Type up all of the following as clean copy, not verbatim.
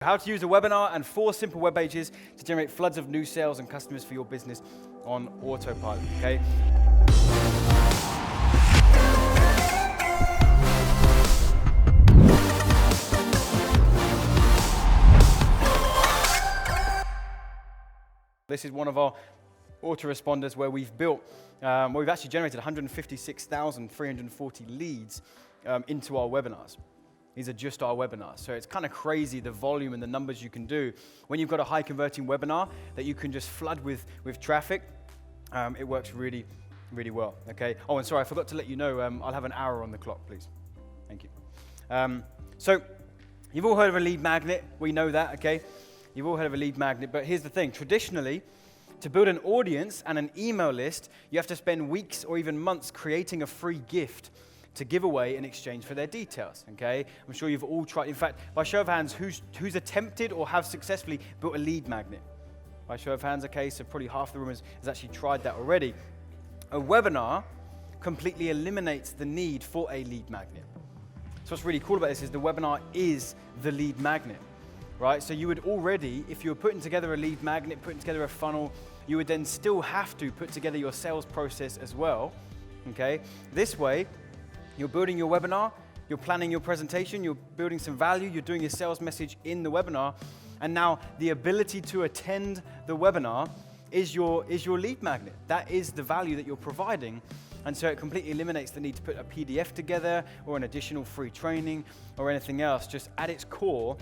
How to use a webinar and 4 simple web pages to generate floods of new sales and customers for your business on autopilot, okay? This is one of our autoresponders where we've built, we've actually generated 156,340 leads into our webinars. These are just our webinars. So it's kind of crazy the volume and the numbers you can do. When you've got a high converting webinar that you can just flood with traffic, it works really, really well, okay? Oh, and sorry, I forgot to let you know, I'll have an hour on the clock, please. Thank you. So you've all heard of a lead magnet. We know that, okay? You've all heard of a lead magnet, but here's the thing. Traditionally, to build an audience and an email list, you have to spend weeks or even months creating a free gift to give away in exchange for their details, okay? I'm sure you've all tried. In fact, by show of hands, who's attempted or have successfully built a lead magnet? By show of hands, okay, so probably half the room has actually tried that already. A webinar completely eliminates the need for a lead magnet. So what's really cool about this is the webinar is the lead magnet, right? So you would already, if you were putting together a lead magnet, putting together a funnel, you would then still have to put together your sales process as well, okay? This way, you're building your webinar, you're planning your presentation, you're building some value, you're doing your sales message in the webinar, and now the ability to attend the webinar is your lead magnet. That is the value that you're providing, and so it completely eliminates the need to put a PDF together or an additional free training or anything else. Just at its core,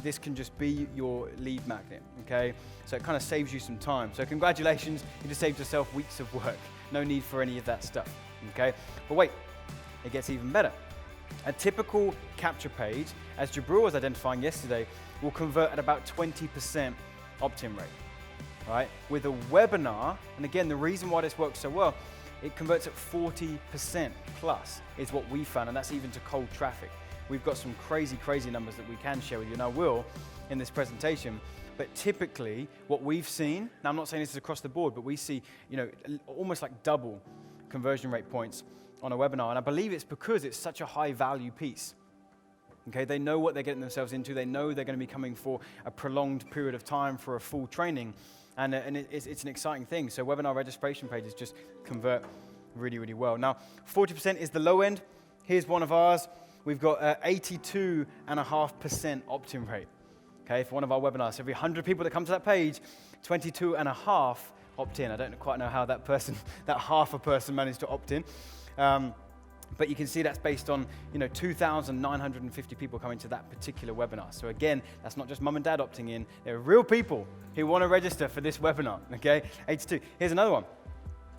this can just be your lead magnet, okay? So it kind of saves you some time. So congratulations, you just saved yourself weeks of work. No need for any of that stuff, okay? But wait. It gets even better. A typical capture page, as Jabril was identifying yesterday, will convert at about 20% opt-in rate, right? With a webinar, and again, the reason why this works so well, it converts at 40% plus is what we found, and that's even to cold traffic. We've got some crazy, crazy numbers that we can share with you, and I will in this presentation. But typically, what we've seen, now I'm not saying this is across the board, but we see, almost like double conversion rate points on a webinar, and I believe it's because it's such a high value piece. Okay, they know what they're getting themselves into. They know they're going to be coming for a prolonged period of time for a full training, and it's an exciting thing. So webinar registration pages just convert really, really well. Now, 40% is the low end. Here's one of ours. We've got 82.5% opt-in rate. Okay, for one of our webinars. So every 100 people that come to that page, 22.5 opt-in. I don't quite know how that half a person managed to opt in. But you can see that's based on 2,950 people coming to that particular webinar. So again, that's not just mum and dad opting in. There are real people who want to register for this webinar, okay? 82. Here's another one.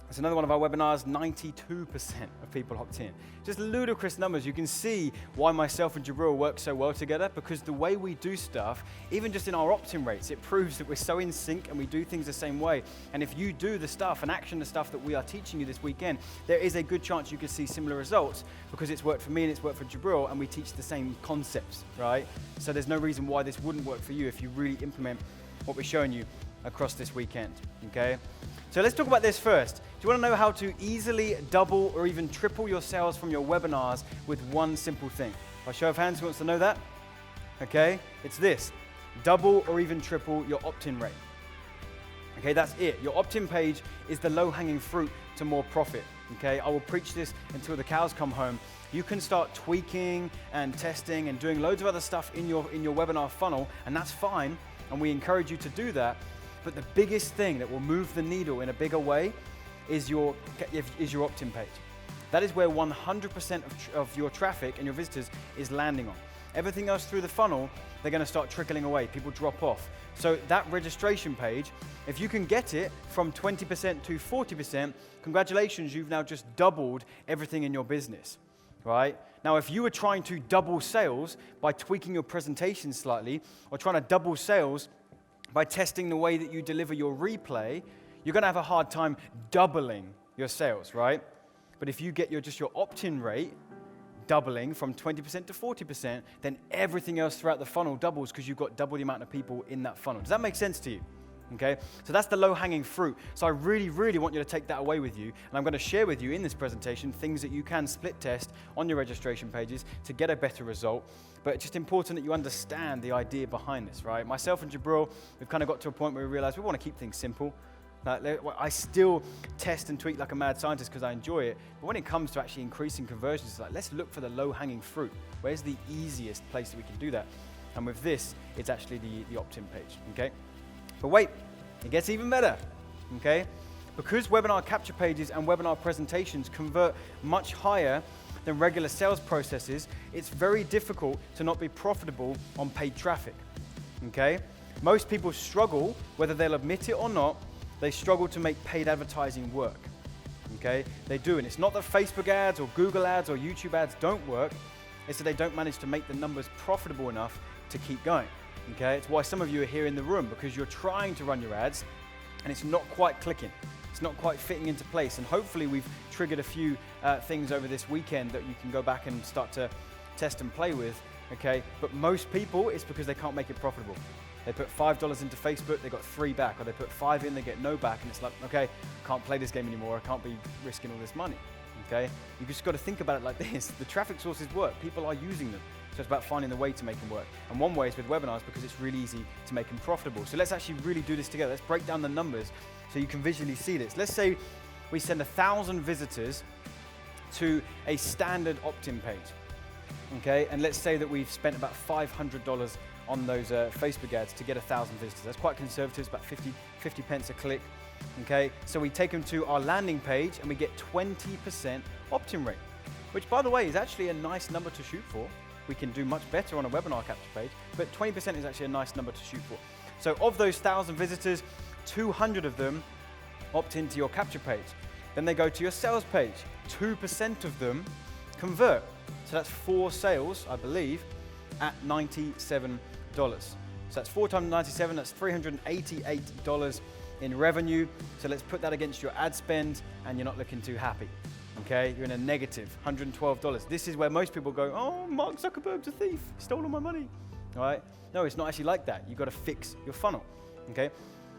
It's another one of our webinars, 92% of people opt in. Just ludicrous numbers. You can see why myself and Jabril work so well together, because the way we do stuff, even just in our opt-in rates, it proves that we're so in sync and we do things the same way. And if you do the stuff and action the stuff that we are teaching you this weekend, there is a good chance you could see similar results, because it's worked for me and it's worked for Jabril, and we teach the same concepts, right? So there's no reason why this wouldn't work for you if you really implement what we're showing you across this weekend, okay? So let's talk about this first. Do you want to know how to easily double or even triple your sales from your webinars with one simple thing? By show of hands, who wants to know that? Okay, it's this. Double or even triple your opt-in rate. Okay, that's it. Your opt-in page is the low-hanging fruit to more profit. Okay, I will preach this until the cows come home. You can start tweaking and testing and doing loads of other stuff in your webinar funnel, and that's fine, and we encourage you to do that. But the biggest thing that will move the needle in a bigger way is your opt-in page. That is where 100% of your traffic and your visitors is landing on. Everything else through the funnel, they're going to start trickling away. People drop off. So that registration page, if you can get it from 20% to 40%, congratulations, you've now just doubled everything in your business, right? Now, if you were trying to double sales by tweaking your presentation slightly, or trying to double sales by testing the way that you deliver your replay, you're going to have a hard time doubling your sales, right? But if you get your opt-in rate doubling from 20% to 40%, then everything else throughout the funnel doubles, because you've got double the amount of people in that funnel. Does that make sense to you? Okay, so that's the low-hanging fruit. So I really, really want you to take that away with you. And I'm going to share with you in this presentation things that you can split test on your registration pages to get a better result. But it's just important that you understand the idea behind this, right? Myself and Jabril, we've kind of got to a point where we realize we want to keep things simple. I still test and tweak like a mad scientist because I enjoy it. But when it comes to actually increasing conversions, it's like, let's look for the low-hanging fruit. Where's the easiest place that we can do that? And with this, it's actually the opt-in page, okay? But wait, it gets even better, okay? Because webinar capture pages and webinar presentations convert much higher than regular sales processes, it's very difficult to not be profitable on paid traffic, okay? Most people struggle, whether they'll admit it or not, they struggle to make paid advertising work, okay? They do, and it's not that Facebook ads or Google ads or YouTube ads don't work, it's that they don't manage to make the numbers profitable enough to keep going. Okay, it's why some of you are here in the room, because you're trying to run your ads and it's not quite clicking. It's not quite fitting into place. And hopefully we've triggered a few things over this weekend that you can go back and start to test and play with. Okay, but most people, it's because they can't make it profitable. They put $5 into Facebook, they got 3 back, or they put 5 in, they get no back, and it's like, okay, I can't play this game anymore. I can't be risking all this money. Okay, you just got to think about it like this. The traffic sources work. People are using them. So it's about finding the way to make them work. And one way is with webinars, because it's really easy to make them profitable. So let's actually really do this together. Let's break down the numbers so you can visually see this. Let's say we send 1,000 visitors to a standard opt-in page. Okay, and let's say that we've spent about $500 on those Facebook ads to get 1,000 visitors. That's quite conservative, it's about 50 pence a click. Okay, so we take them to our landing page and we get 20% opt-in rate, which by the way is actually a nice number to shoot for. We can do much better on a webinar capture page, but 20% is actually a nice number to shoot for. So of those 1,000 visitors, 200 of them opt into your capture page. Then they go to your sales page. 2% of them convert. So that's 4 sales, I believe, at $97. So that's 4 times 97, that's $388 in revenue. So let's put that against your ad spend, and you're not looking too happy. Okay, you're in a negative $112. This is where most people go, oh, Mark Zuckerberg's a thief, he stole all my money. All right? No, it's not actually like that. You've got to fix your funnel. Okay,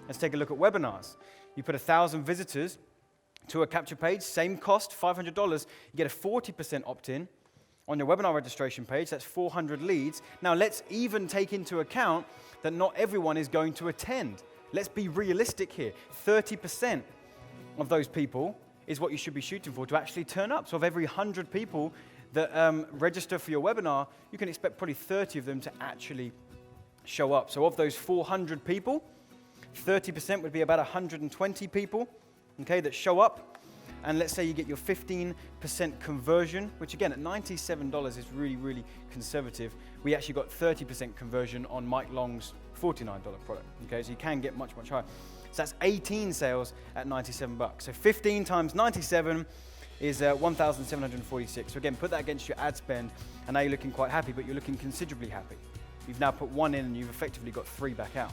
let's take a look at webinars. You put 1,000 visitors to a capture page, same cost, $500. You get a 40% opt-in on your webinar registration page. That's 400 leads. Now let's even take into account that not everyone is going to attend. Let's be realistic here. 30% of those people is what you should be shooting for to actually turn up. So of every 100 people that register for your webinar, you can expect probably 30 of them to actually show up. So of those 400 people, 30% would be about 120 people, okay, that show up. And let's say you get your 15% conversion, which again at $97 is really, really conservative. We actually got 30% conversion on Mike Long's $49 product, okay, so you can get much, much higher. So that's 18 sales at $97. So 15 times 97 is 1,746. So again, put that against your ad spend, and now you're looking quite happy, but you're looking considerably happy. You've now put 1 in, and you've effectively got 3 back out.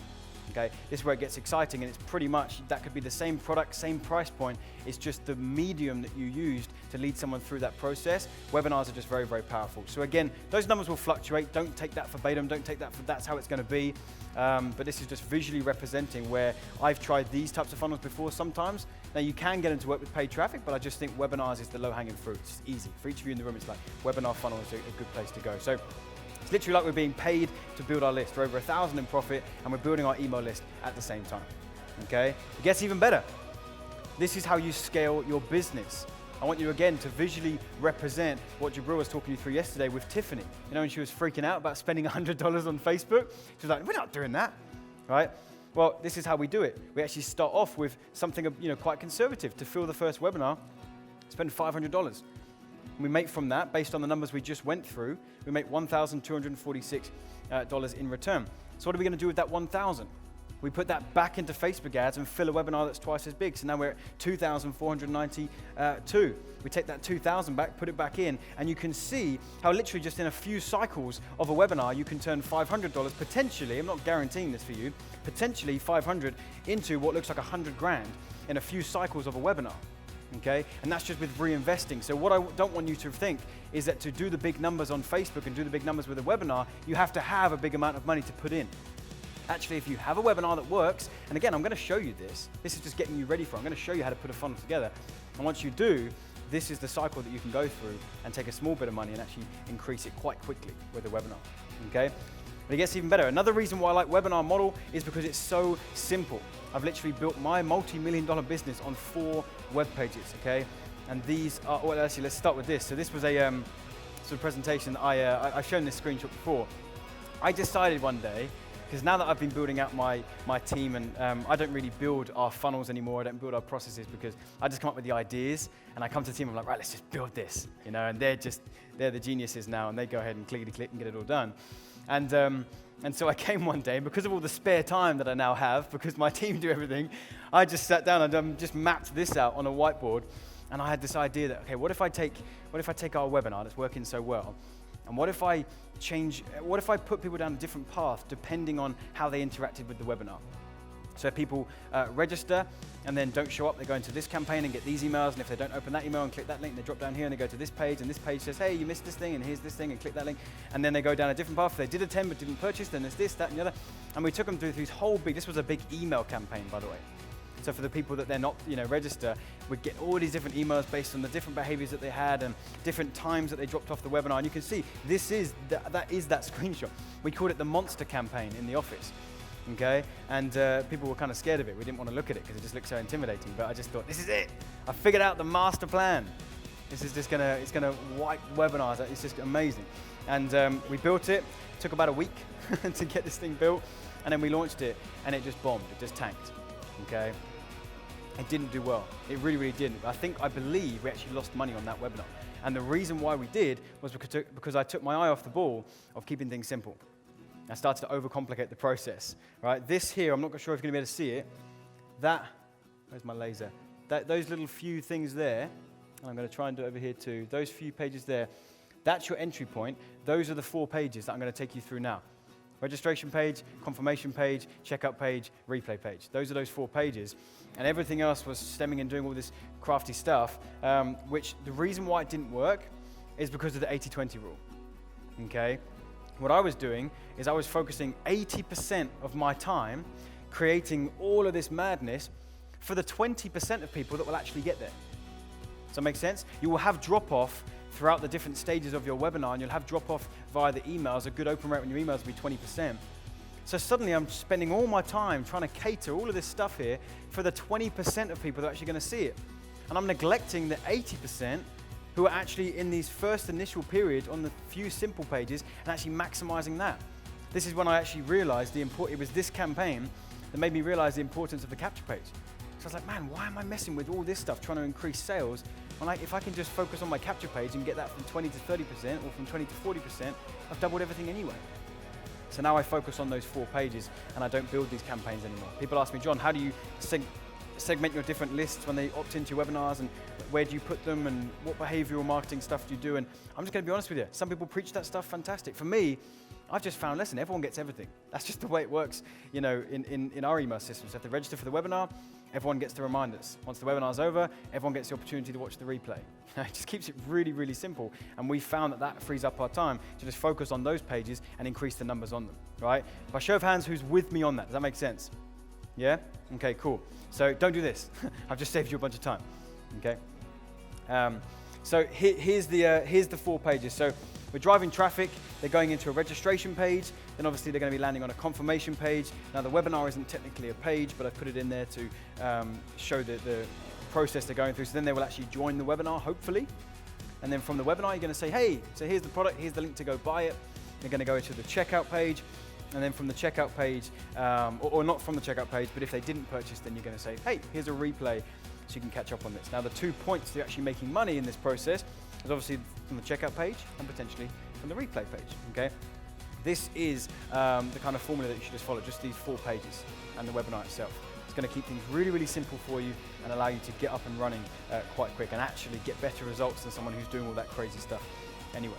Okay, this is where it gets exciting, and it's pretty much, that could be the same product, same price point. It's just the medium that you used to lead someone through that process. Webinars are just very, very powerful. So again, those numbers will fluctuate. Don't take that verbatim. Don't take that for that's how it's going to be. But this is just visually representing where I've tried these types of funnels before sometimes. Now you can get into work with paid traffic, but I just think webinars is the low-hanging fruit. It's easy. For each of you in the room, it's like webinar funnel is a good place to go. So it's literally like we're being paid to build our list. We're over 1,000 in profit, and we're building our email list at the same time. Okay? It gets even better. This is how you scale your business. I want you again to visually represent what Jabril was talking you through yesterday with Tiffany. You know, when she was freaking out about spending $100 on Facebook, she was like, we're not doing that, right? Well, this is how we do it. We actually start off with something, quite conservative. To fill the first webinar, spend $500. We make from that, based on the numbers we just went through, we make $1,246 in return. So what are we going to do with that 1,000? We put that back into Facebook ads and fill a webinar that's twice as big. So now we're at 2,492. We take that 2,000 back, put it back in, and you can see how literally just in a few cycles of a webinar, you can turn $500 potentially, I'm not guaranteeing this for you, potentially 500 into what looks like 100 grand in a few cycles of a webinar. Okay, and that's just with reinvesting. So what I don't want you to think is that to do the big numbers on Facebook and do the big numbers with a webinar, you have to have a big amount of money to put in. Actually, if you have a webinar that works, and again, I'm going to show you this. This is just getting you ready for it. I'm going to show you how to put a funnel together. And once you do, this is the cycle that you can go through and take a small bit of money and actually increase it quite quickly with a webinar, okay? But it gets even better. Another reason why I like webinar model is because it's so simple. I've literally built my multi-million-dollar business on 4 web pages, okay? And these are, well, actually, let's start with this. So this was a sort of presentation that I've shown this screenshot before. I decided one day, because now that I've been building out my team, and I don't really build our funnels anymore, I don't build our processes, because I just come up with the ideas, and I come to the team, I'm like, right, let's just build this, you know, and they're the geniuses now, and they go ahead and clickety-click and get it all done. And so I came one day, because of all the spare time that I now have, because my team do everything, I just sat down and just mapped this out on a whiteboard, and I had this idea that, okay, what if I take our webinar that's working so well, and what if I put people down a different path depending on how they interacted with the webinar? So if people register and then don't show up, they go into this campaign and get these emails, and if they don't open that email and click that link, they drop down here and they go to this page, and this page says, hey, you missed this thing, and here's this thing, and click that link, and then they go down a different path. If they did attend but didn't purchase, then there's this, that, and the other. And we took them through this whole this was a big email campaign, by the way. So for the people that they're not, register, we'd get all these different emails based on the different behaviors that they had and different times that they dropped off the webinar. And you can see that is that screenshot. We called it the monster campaign in the office, okay? And people were kind of scared of it. We didn't want to look at it because it just looked so intimidating. But I just thought, this is it. I figured out the master plan. This is just it's gonna wipe webinars. It's just amazing. And we built it. It took about a week to get this thing built, and then we launched it, and it just bombed. It just tanked, okay? It didn't do well. It really, really didn't. I believe we actually lost money on that webinar. And the reason why we did was because I took my eye off the ball of keeping things simple. I started to overcomplicate the process, right? This here, I'm not sure if you're gonna be able to see it. Where's my laser? Those little few things there, and I'm gonna try and do it over here too. Those few pages there, that's your entry point. Those are the 4 pages that I'm gonna take you through now. Registration page, confirmation page, checkout page, replay page. Those are those 4 pages. And everything else was stemming and doing all this crafty stuff, which the reason why it didn't work is because of the 80-20 rule, okay? What I was doing is I was focusing 80% of my time creating all of this madness for the 20% of people that will actually get there. Does that make sense? You will have drop-off throughout the different stages of your webinar, and you'll have drop-off via the emails. A good open rate on your emails will be 20%. So suddenly I'm spending all my time trying to cater all of this stuff here for the 20% of people that are actually going to see it. And I'm neglecting the 80% who are actually in these first initial periods on the few simple pages and actually maximizing that. This is when I actually realized it was this campaign that made me realize the importance of the capture page. So I was like, man, why am I messing with all this stuff trying to increase sales? I'm like, if I can just focus on my capture page and get that from 20 to 30% or from 20 to 40%, I've doubled everything anyway. So now I focus on those 4 pages and I don't build these campaigns anymore. People ask me, John, how do you segment your different lists when they opt into your webinars, and where do you put them, and what behavioral marketing stuff do you do? And I'm just gonna be honest with you. Some people preach that stuff, fantastic. For me, I've just found, listen, everyone gets everything. That's just the way it works, in our email system. So if they register for the webinar, everyone gets the reminders. Once the webinar's over, everyone gets the opportunity to watch the replay. It just keeps it really, really simple. And we found that frees up our time to just focus on those pages and increase the numbers on them, right? By show of hands, who's with me on that? Does that make sense? Yeah? Okay, cool. So don't do this. I've just saved you a bunch of time, okay? So here's the 4 pages. So we're driving traffic, they're going into a registration page, then obviously they're going to be landing on a confirmation page. Now the webinar isn't technically a page, but I've put it in there to show the process they're going through. So then they will actually join the webinar, hopefully. And then from the webinar, you're going to say, hey, so here's the product, here's the link to go buy it. They're going to go to the checkout page. And then from the checkout page, or not from the checkout page, but if they didn't purchase, then you're going to say, hey, here's a replay so you can catch up on this. Now the 2 points to actually making money in this process is obviously from the checkout page and potentially from the replay page, okay? This is the kind of formula that you should just follow, just these 4 pages and the webinar itself. It's going to keep things really, really simple for you and allow you to get up and running quite quick and actually get better results than someone who's doing all that crazy stuff anyway.